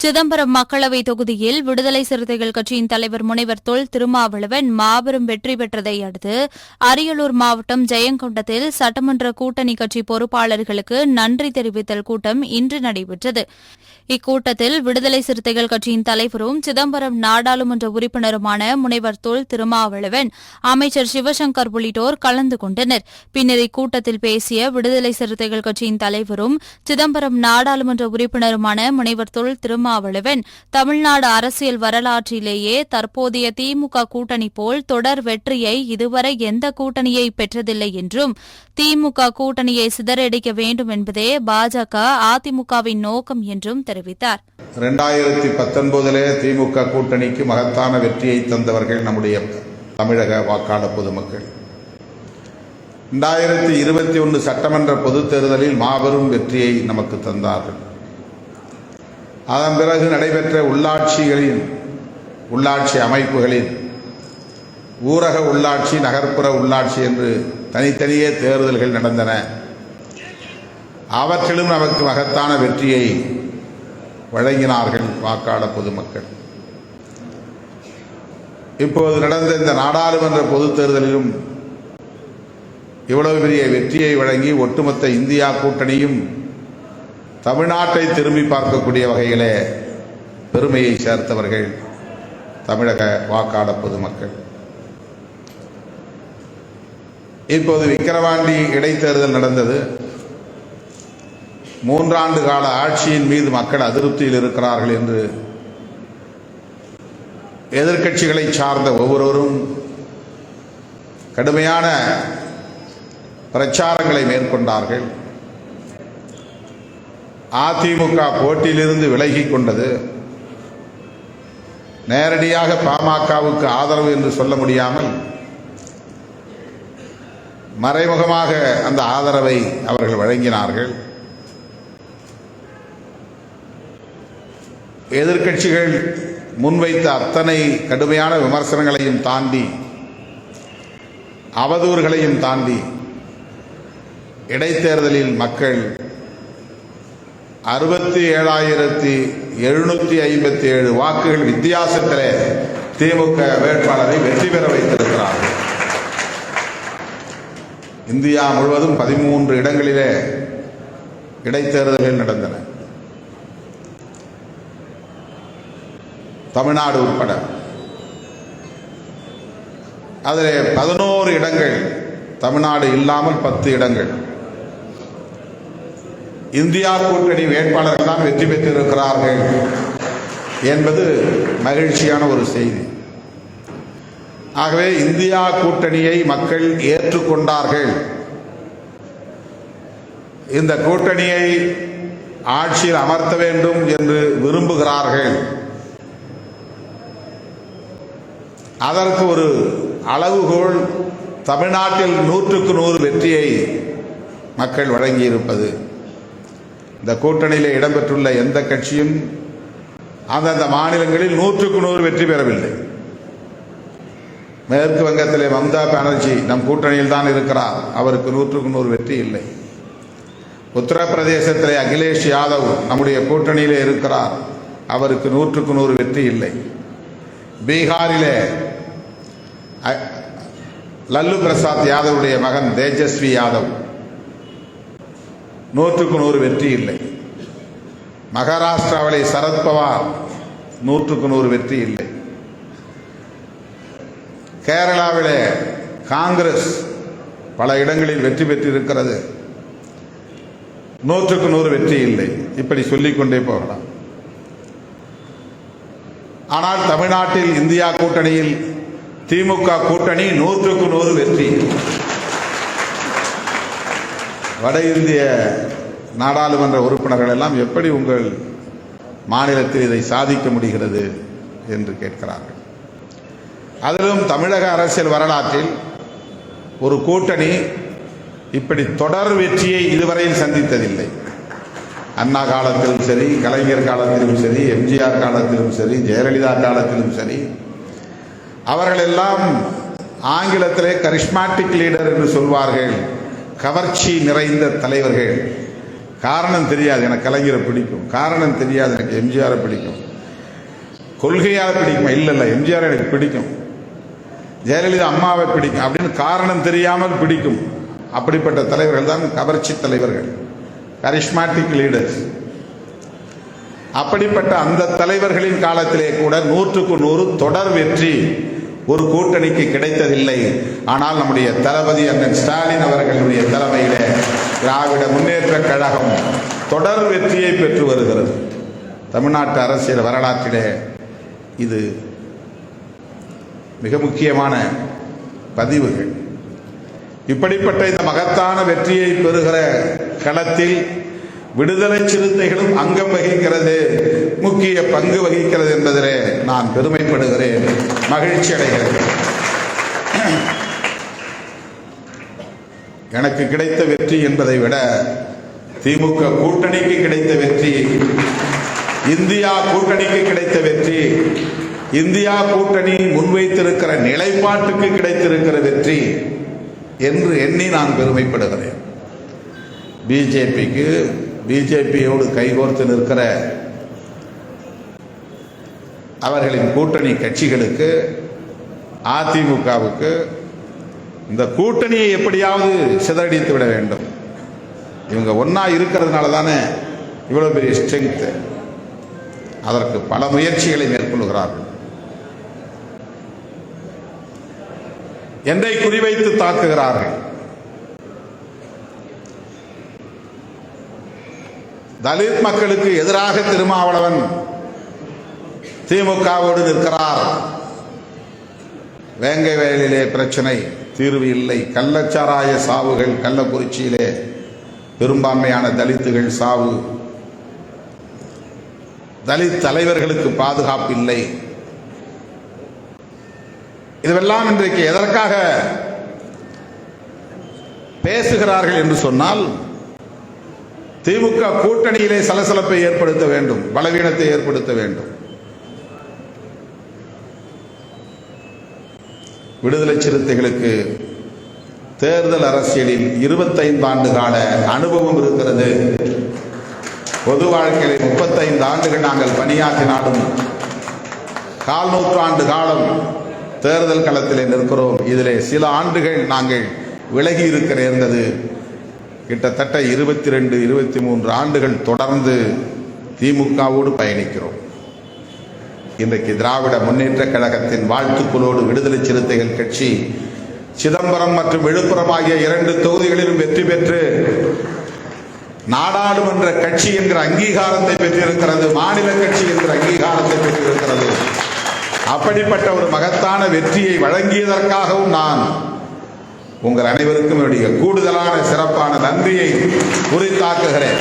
சிதம்பரம் மக்களவை தொகுதியில் விடுதலை சிறுத்தைகள் கட்சியின் தலைவர் முனைவர் தொல் திருமாவளவன் மாபெரும் வெற்றி பெற்றதை அடுத்து அரியலூர் மாவட்டம் ஜெயங்கொண்டத்தில் சட்டமன்ற கூட்டணி கட்சி பொறுப்பாளர்களுக்கு நன்றி தெரிவித்தல் கூட்டம் இன்று நடைபெற்றது. இக்கூட்டத்தில் விடுதலை சிறுத்தைகள் கட்சியின் தலைவரும் சிதம்பரம் நாடாளுமன்ற உறுப்பினருமான முனைவர் தொல் திருமாவளவன், அமைச்சர் சிவசங்கர் உள்ளிட்டோர் கலந்து கொண்டனர். பின்னர் இக்கூட்டத்தில் பேசிய விடுதலை சிறுத்தைகள் கட்சியின் தலைவரும் சிதம்பரம் நாடாளுமன்ற உறுப்பினருமான முனைவர் தொல் திருமாவளவன், தமிழ்நாடு அரசியல் வரலாற்றிலேயே தற்போதைய திமுக கூட்டணி போல் தொடர் வெற்றியை இதுவரை எந்த கூட்டணியை பெற்றதில்லை என்றும், திமுக கூட்டணியை சிதறடிக்க வேண்டும் என்பதே பாஜக அதிமுகவின் நோக்கம் என்றும் தெரிவித்தார். 2019 திமுக கூட்டணிக்கு மகத்தான வெற்றியை தந்தவர்கள் நம்முடைய தமிழக வாக்காளர் பொதுமக்கள். 2021 சட்டமன்ற பொதுத் தேர்தலில் மாபெரும் வெற்றியை நமக்கு தந்தார்கள். அதன் பிறகு நடைபெற்ற உள்ளாட்சி அமைப்புகளின் ஊரக உள்ளாட்சி, நகர்ப்புற உள்ளாட்சி என்று தனித்தனியே தேர்தல்கள் நடந்தன. அவற்றிலும் நமக்கு மகத்தான வெற்றியை வழங்கினார்கள் வாக்காளர் பொதுமக்கள். இப்போது நடந்த இந்த நாடாளுமன்ற பொதுத் தேர்தலிலும் இவ்வளவு பெரிய வெற்றியை வழங்கி ஒட்டுமொத்த இந்தியா கூட்டணியும் தமிழ்நாட்டை திரும்பி பார்க்கக்கூடிய வகையிலே பெருமையை சேர்த்தவர்கள் தமிழக வாக்காளர் பொதுமக்கள். இப்போது விக்கிரவாண்டி இடைத்தேர்தல் நடந்தது. 3 ஆண்டு கால ஆட்சியின் மீது மக்கள் அதிருப்தியில் இருக்கிறார்கள் என்று எதிர்க்கட்சிகளை சார்ந்த ஒவ்வொருவரும் கடுமையான பிரச்சாரங்களை மேற்கொண்டார்கள். அதிமுக போட்டியிலிருந்து விலகிக் கொண்டது. நேரடியாக பாமகவுக்கு ஆதரவு என்று சொல்ல முடியாமல் மறைமுகமாக அந்த ஆதரவை அவர்கள் வழங்கினார்கள். எதிர்க்கட்சிகள் முன்வைத்த அத்தனை கடுமையான விமர்சனங்களையும் தாண்டி, அவதூறுகளையும் தாண்டி இடைத்தேர்தலில் மக்கள் 67,757 வாக்குகள் வித்தியாசத்திலே திமுக வேட்பாளரை வெற்றி பெற வைத்திருக்கிறார்கள். இந்தியா முழுவதும் 13 இடங்களிலே இடைத்தேர்தல்கள் நடந்தன. தமிழ்நாடு உட்பட அதில் 11 இடங்கள், தமிழ்நாடு இல்லாமல் 10 இடங்கள் இந்தியா கூட்டணி வேட்பாளர்கள் தான் வெற்றி பெற்றிருக்கிறார்கள் என்பது மகிழ்ச்சியான ஒரு செய்தி. ஆகவே இந்தியா கூட்டணியை மக்கள் ஏற்றுக்கொண்டார்கள். இந்த கூட்டணியை ஆட்சியில் அமர்த்த வேண்டும் என்று விரும்புகிறார்கள். அதற்கு ஒரு அளவுகோல் தமிழ்நாட்டில் 100க்கு 100 வெற்றியை மக்கள் வழங்கியிருப்பது. இந்த கூட்டணியில் இடம்பெற்றுள்ள எந்த கட்சியும் அந்தந்த மாநிலங்களில் 100க்கு 100 வெற்றி பெறவில்லை. மேற்கு வங்கத்திலே மம்தா பானர்ஜி நம் கூட்டணியில் தான் இருக்கிறார், அவருக்கு 100க்கு 100 வெற்றி இல்லை. உத்தரப்பிரதேசத்திலே அகிலேஷ் யாதவ் நம்முடைய கூட்டணியிலே இருக்கிறார், அவருக்கு 100க்கு 100 வெற்றி இல்லை. பீகாரிலே லல்லு பிரசாத் யாதவுடைய மகன் தேஜஸ்வி யாதவ் 100க்கு 100 வெற்றி இல்லை. மகாராஷ்டிராவிலே சரத்பவார் 100க்கு 100 வெற்றி இல்லை. கேரளாவிலே காங்கிரஸ் பல இடங்களில் வெற்றி பெற்றிருக்கிறது, 100க்கு 100 வெற்றி இல்லை. இப்படி சொல்லிக்கொண்டே போகலாம். ஆனால் தமிழ்நாட்டில் இந்தியா கூட்டணியில் திமுக கூட்டணி 100க்கு 100 வெற்றி. வட இந்திய நாடாளுமன்ற உறுப்பினர்கள் எல்லாம் எப்படி உங்கள் மாநிலத்தில் இதை சாதிக்க முடிகிறது என்று கேட்கிறார்கள். அதிலும் தமிழக அரசியல் வரலாற்றில் ஒரு கூட்டணி இப்படி தொடர் வெற்றியை இதுவரையில் சந்தித்ததில்லை. அண்ணா காலத்திலும் சரி, கலைஞர் காலத்திலும் சரி, எம்ஜிஆர் காலத்திலும் சரி, ஜெயலலிதா காலத்திலும் சரி, அவர்கள் எல்லாம் ஆங்கிலத்திலே கரிஸ்மாட்டிக் லீடர் என்று சொல்வார்கள். கவர்ச்சி நிறைந்த தலைவர்கள், காரணம் தெரியாது, எனக்கு கலைஞரை பிடிக்கும். காரணம் தெரியாது, எனக்கு எம்ஜிஆரை பிடிக்கும். கொள்கையால் பிடிக்குமா? இல்லை, எம்ஜிஆர் எனக்கு பிடிக்கும், ஜெயலலிதா அம்மாவை பிடிக்கும் அப்படின்னு காரணம் தெரியாமல் பிடிக்கும். அப்படிப்பட்ட தலைவர்கள் தான் கவர்ச்சி தலைவர்கள், கரிஸ்மாட்டிக் லீடர்ஸ். அப்படிப்பட்ட அந்த தலைவர்களின் காலத்திலே கூட 100க்கு 100 தொடர் வெற்றி ஒரு கூட்டணிக்கு கிடைத்ததில்லை. ஆனால் நம்முடைய தளபதி அண்ணன் ஸ்டாலின் அவர்களுடைய தலைமையிலே திராவிட முன்னேற்ற கழகம் தொடர் வெற்றியை பெற்று வருகிறது. தமிழ்நாட்டு அரசியல் வரலாற்றிலே இது மிக முக்கியமான பதிவுகள். இப்படிப்பட்ட இந்த மகத்தான வெற்றியை பெறுகிற களத்தில் விடுதலை சிறுத்தைகளும் அங்கம் வகிக்கிறது, முக்கிய பங்கு வகிக்கிறது என்பதிலே நான் பெருமைப்படுகிறேன், மகிழ்ச்சி அடைகிறேன். எனக்கு கிடைத்த வெற்றி என்பதை விட திமுக கூட்டணிக்கு கிடைத்த வெற்றி, இந்தியா கூட்டணிக்கு கிடைத்த வெற்றி, இந்தியா கூட்டணி முன்வைத்திருக்கிற நிலைப்பாட்டுக்கு கிடைத்திருக்கிற வெற்றி என்று எண்ணி நான் பெருமைப்படுகிறேன். பிஜேபியோடு கைகோர்த்து நிற்கிற அவர்களின் கூட்டணி கட்சிகளுக்கு, அதிமுகவுக்கு இந்த கூட்டணியை எப்படியாவது சிதறடித்து விட வேண்டும். இவங்க ஒன்னா இருக்கிறதுனால தானே இவ்வளவு பெரிய ஸ்ட்ரென்த். அதற்கு பல முயற்சிகளை மேற்கொள்கிறார்கள். என்னை குறிவைத்து தாக்குகிறார்கள். தலித் மக்களுக்கு எதிராக திருமாவளவன் திமுகவோடு நிற்கிறார். வேங்கை வயலிலே பிரச்சனை தீர்வு இல்லை. கள்ளச்சாராய சாவுகள், கள்ளக்குறிச்சியிலே பெரும்பான்மையான தலித்துகள் சாவு, தலித் தலைவர்களுக்கு பாதுகாப்பு இல்லை. இதுவெல்லாம் இன்றைக்கு எதற்காக பேசுகிறார்கள் என்று சொன்னால், திமுக கூட்டணியிலே சலசலப்பை ஏற்படுத்த வேண்டும், பலவீனத்தை ஏற்படுத்த வேண்டும். விடுதலை சிறுத்தைகளுக்கு தேர்தல் அரசியலில் 25 ஆண்டு கால அனுபவம் இருக்கிறது. பொது வாழ்க்கையில் 35 ஆண்டுகள் நாங்கள் பணியாற்றினாலும் 4 நூற்றாண்டு காலம் தேர்தல் களத்திலே நிற்கிறோம். இதிலே சில ஆண்டுகள் நாங்கள் விலகி இருக்க நேர்ந்தது. கிட்டத்தட்ட 22, 23 ஆண்டுகள் தொடர்ந்து திமுகவோடு பயணிக்கிறோம். இன்றைக்கு திராவிட முன்னேற்ற கழகத்தின் வாழ்த்துக்களோடு விடுதலை சிறுத்தைகள் கட்சி சிதம்பரம் மற்றும் விழுப்புரம் ஆகிய 2 தொகுதிகளிலும் வெற்றி பெற்று நாடாளுமன்ற கட்சி என்கிற அங்கீகாரத்தை பெற்றிருக்கிறது, மாநில கட்சி என்கிற அங்கீகாரத்தை பெற்றிருக்கிறது. அப்படிப்பட்ட ஒரு மகத்தான வெற்றியை வழங்கியதற்காகவும் நான் உங்கள் அனைவருக்கும் என்னுடைய கூடுதலான சிறப்பான நன்றியை உரித்தாக்குகிறேன்.